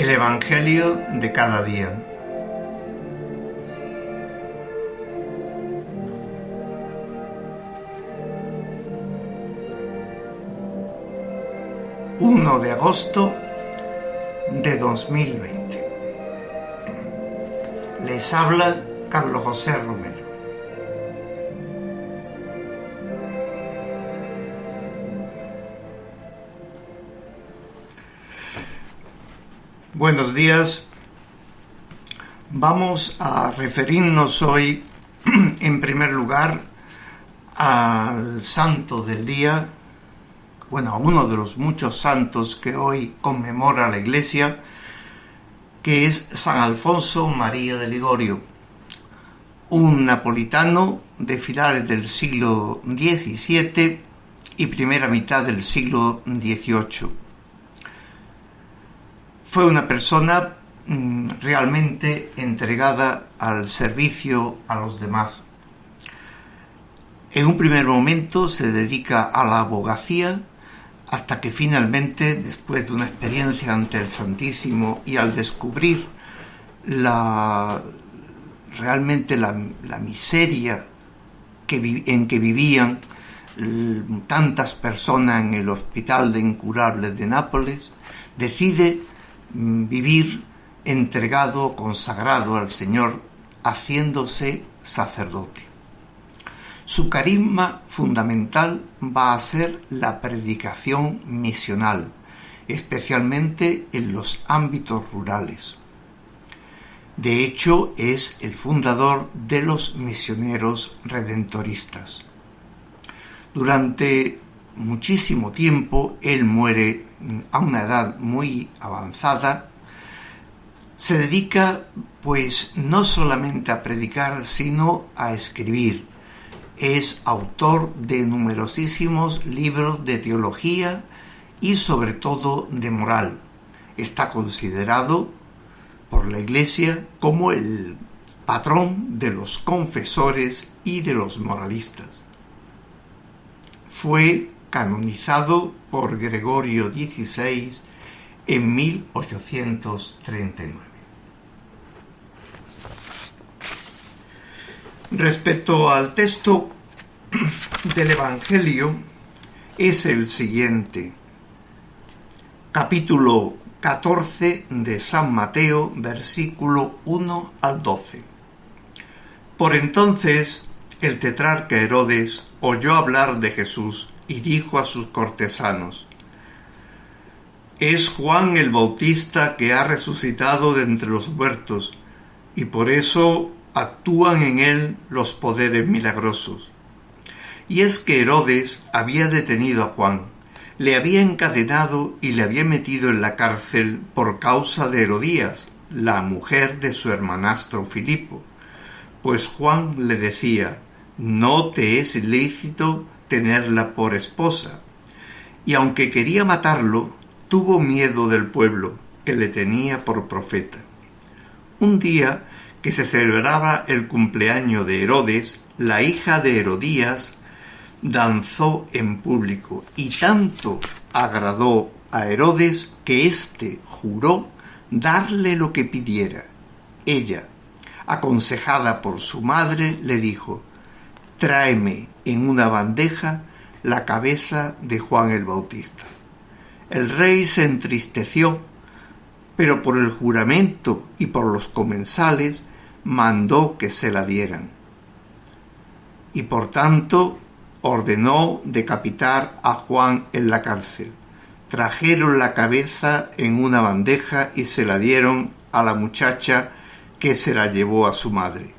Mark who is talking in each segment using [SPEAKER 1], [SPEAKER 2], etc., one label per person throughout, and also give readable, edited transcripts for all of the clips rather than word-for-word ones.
[SPEAKER 1] El Evangelio de cada día. ...1 de agosto de 2020. Les habla Carlos José Romero. Buenos días. Vamos a referirnos hoy, en primer lugar, al santo del día, a uno de los muchos santos que hoy conmemora la Iglesia, que es San Alfonso María de Ligorio, un napolitano de finales del siglo XVII y primera mitad del siglo XVIII. Fue una persona realmente entregada al servicio a los demás. En un primer momento se dedica a la abogacía, hasta que finalmente, después de una experiencia ante el Santísimo y al descubrir realmente la miseria en que vivían tantas personas en el Hospital de Incurables de Nápoles, decide vivir entregado, consagrado al Señor, haciéndose sacerdote. Su carisma fundamental va a ser la predicación misional, especialmente en los ámbitos rurales. De hecho, es el fundador de los misioneros redentoristas. Durante muchísimo tiempo, él muere a una edad muy avanzada. Se dedica, pues, no solamente a predicar, sino a escribir. Es autor de numerosísimos libros de teología y sobre todo de moral. Está considerado por la Iglesia como el patrón de los confesores y de los moralistas. Fue canonizado por Gregorio XVI en 1839. Respecto al texto del Evangelio, es el siguiente. Capítulo 14 de San Mateo, versículo 1 al 12. Por entonces, el tetrarca Herodes oyó hablar de Jesús y dijo a sus cortesanos: «Es Juan el Bautista que ha resucitado de entre los muertos, y por eso actúan en él los poderes milagrosos». Y es que Herodes había detenido a Juan, le había encadenado y le había metido en la cárcel por causa de Herodías, la mujer de su hermanastro Filipo, pues Juan le decía: «No te es lícito tenerla por esposa». Y aunque quería matarlo, tuvo miedo del pueblo, que le tenía por profeta. Un día que se celebraba el cumpleaños de Herodes, la hija de Herodías danzó en público, y tanto agradó a Herodes que éste juró darle lo que pidiera. Ella, aconsejada por su madre, le dijo: «Tráeme en una bandeja la cabeza de Juan el Bautista». El rey se entristeció, pero por el juramento y por los comensales mandó que se la dieran. Y por tanto ordenó decapitar a Juan en la cárcel. Trajeron la cabeza en una bandeja y se la dieron a la muchacha, que se la llevó a su madre.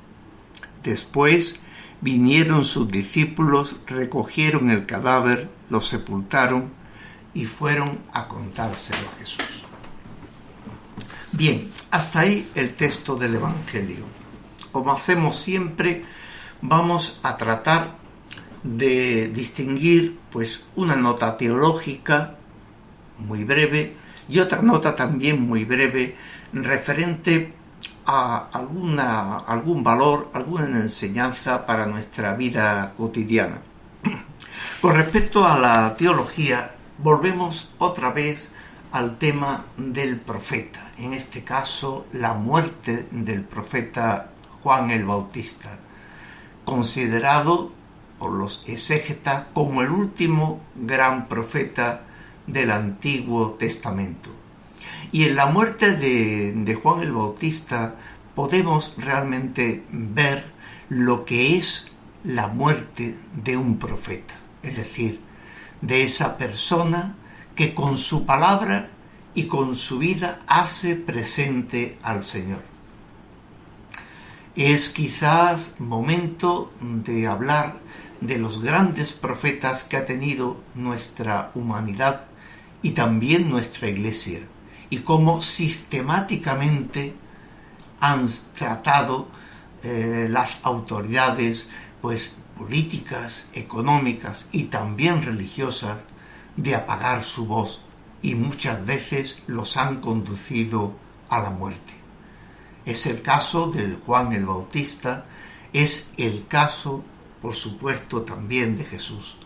[SPEAKER 1] Después vinieron sus discípulos, recogieron el cadáver, lo sepultaron y fueron a contárselo a Jesús. Bien, hasta ahí el texto del Evangelio. Como hacemos siempre, vamos a tratar de distinguir pues una nota teológica muy breve y otra nota también muy breve referente a algún valor, alguna enseñanza para nuestra vida cotidiana. Con respecto a la teología, volvemos otra vez al tema del profeta, en este caso la muerte del profeta Juan el Bautista, considerado por los exégetas como el último gran profeta del Antiguo Testamento. Y en la muerte de Juan el Bautista podemos realmente ver lo que es la muerte de un profeta, es decir, de esa persona que con su palabra y con su vida hace presente al Señor. Es quizás momento de hablar de los grandes profetas que ha tenido nuestra humanidad y también nuestra Iglesia, y cómo sistemáticamente han tratado las autoridades políticas, económicas y también religiosas de apagar su voz, y muchas veces los han conducido a la muerte. Es el caso del Juan el Bautista, es el caso, por supuesto, también de Jesús,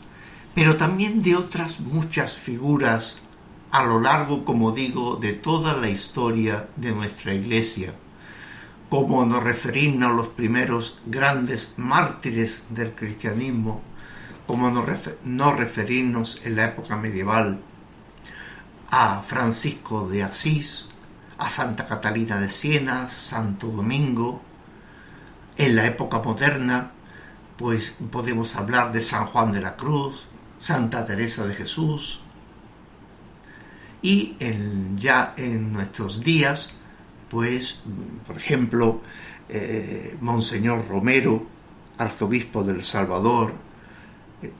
[SPEAKER 1] pero también de otras muchas figuras a lo largo, como digo, de toda la historia de nuestra Iglesia. Cómo no referirnos a los primeros grandes mártires del cristianismo, cómo no referirnos en la época medieval a Francisco de Asís, a Santa Catalina de Siena, Santo Domingo. En la época moderna, pues podemos hablar de San Juan de la Cruz, Santa Teresa de Jesús, y ya en nuestros días, pues, por ejemplo, Monseñor Romero, arzobispo de El Salvador,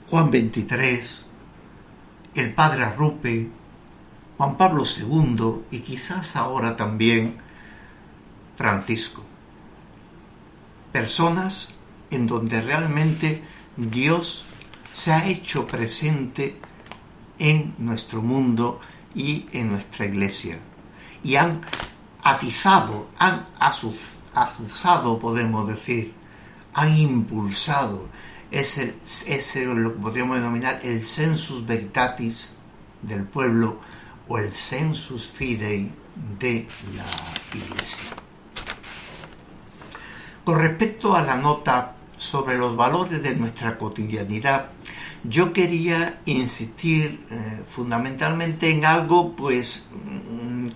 [SPEAKER 1] Juan XXIII, el Padre Arrupe, Juan Pablo II y quizás ahora también Francisco. Personas en donde realmente Dios se ha hecho presente en nuestro mundo y en nuestra Iglesia, y han atizado, han azuzado, podemos decir, han impulsado ese lo que podríamos denominar el sensus veritatis del pueblo o el sensus fidei de la Iglesia. Con respecto a la nota sobre los valores de nuestra cotidianidad, yo quería insistir fundamentalmente en algo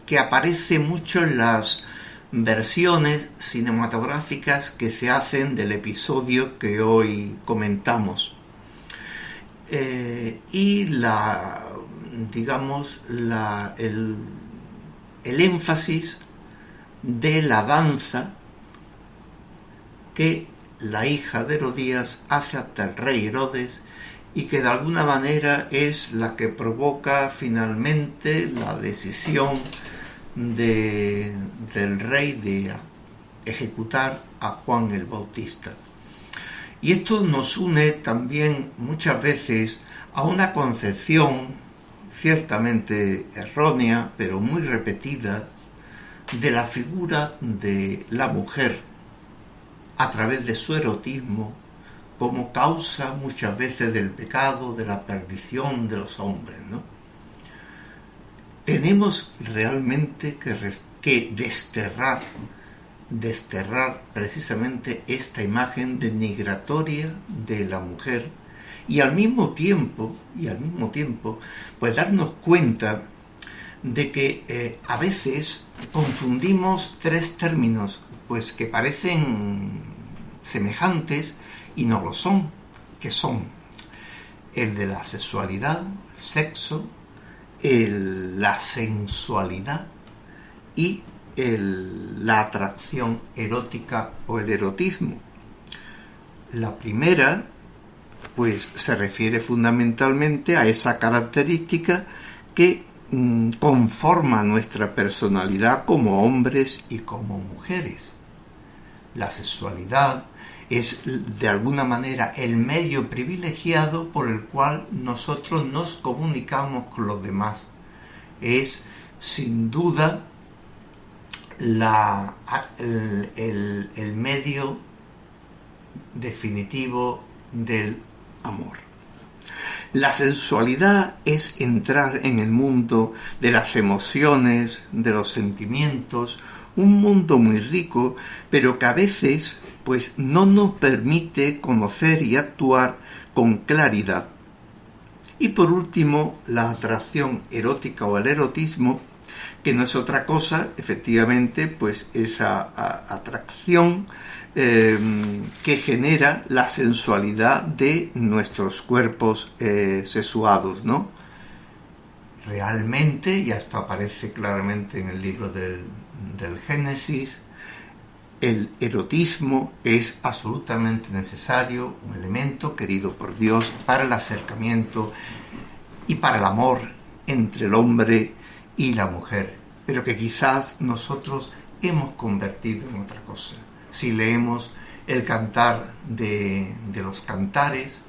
[SPEAKER 1] que aparece mucho en las versiones cinematográficas que se hacen del episodio que hoy comentamos. Y el énfasis de la danza que la hija de Herodías hace ante el rey Herodes, y que de alguna manera es la que provoca finalmente la decisión del rey de ejecutar a Juan el Bautista. Y esto nos une también muchas veces a una concepción ciertamente errónea, pero muy repetida, de la figura de la mujer a través de su erotismo como causa muchas veces del pecado, de la perdición de los hombres, ¿no? Tenemos realmente que desterrar precisamente esta imagen denigratoria de la mujer, y al mismo tiempo pues darnos cuenta de que a veces confundimos tres términos pues que parecen semejantes y no lo son, que son el de la sexualidad, el sexo, la sensualidad y la atracción erótica o el erotismo. La primera pues se refiere fundamentalmente a esa característica que conforma nuestra personalidad como hombres y como mujeres. La sexualidad es de alguna manera el medio privilegiado por el cual nosotros nos comunicamos con los demás. Es sin duda el medio definitivo del amor. La sensualidad es entrar en el mundo de las emociones, de los sentimientos, un mundo muy rico, pero que a veces pues no nos permite conocer y actuar con claridad. Y por último, la atracción erótica o el erotismo, que no es otra cosa, efectivamente, pues esa atracción que genera la sensualidad de nuestros cuerpos sexuados, ¿no? Realmente, y esto aparece claramente en el libro del Génesis, el erotismo es absolutamente necesario, un elemento querido por Dios para el acercamiento y para el amor entre el hombre y la mujer, pero que quizás nosotros hemos convertido en otra cosa. Si leemos el Cantar de los Cantares,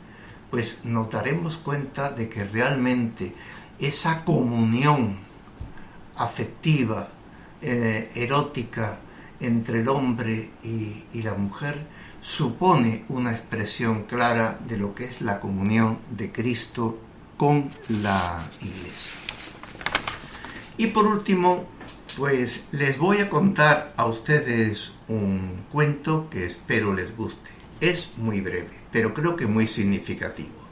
[SPEAKER 1] pues nos daremos cuenta de que realmente esa comunión afectiva, erótica, entre el hombre y la mujer supone una expresión clara de lo que es la comunión de Cristo con la Iglesia. Y por último, pues les voy a contar a ustedes un cuento que espero les guste. Es muy breve, pero creo que muy significativo.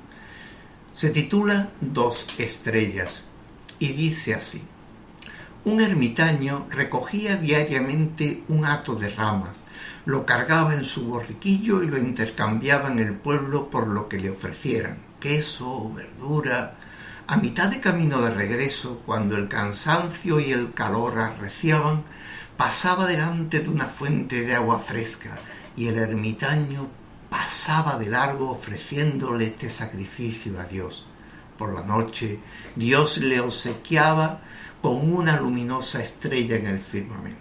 [SPEAKER 1] Se titula Dos estrellas y dice así: un ermitaño recogía diariamente un hato de ramas, lo cargaba en su borriquillo y lo intercambiaba en el pueblo por lo que le ofrecieran, queso, verdura. A mitad de camino de regreso, cuando el cansancio y el calor arreciaban, pasaba delante de una fuente de agua fresca y el ermitaño pasaba de largo ofreciéndole este sacrificio a Dios. Por la noche, Dios le obsequiaba con una luminosa estrella en el firmamento.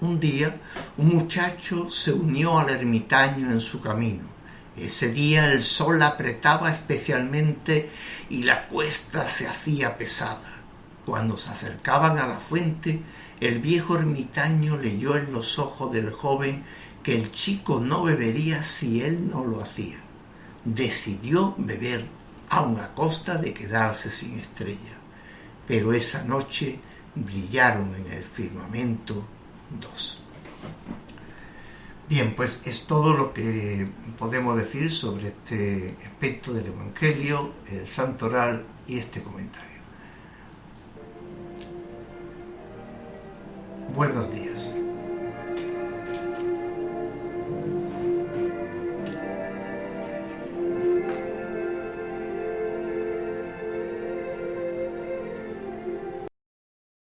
[SPEAKER 1] Un día, un muchacho se unió al ermitaño en su camino. Ese día el sol apretaba especialmente y la cuesta se hacía pesada. Cuando se acercaban a la fuente, el viejo ermitaño leyó en los ojos del joven que el chico no bebería si él no lo hacía. Decidió beber, aun a costa de quedarse sin estrella. Pero esa noche brillaron en el firmamento dos. Bien, pues es todo lo que podemos decir sobre este aspecto del Evangelio, el Santoral y este comentario. Buenos días.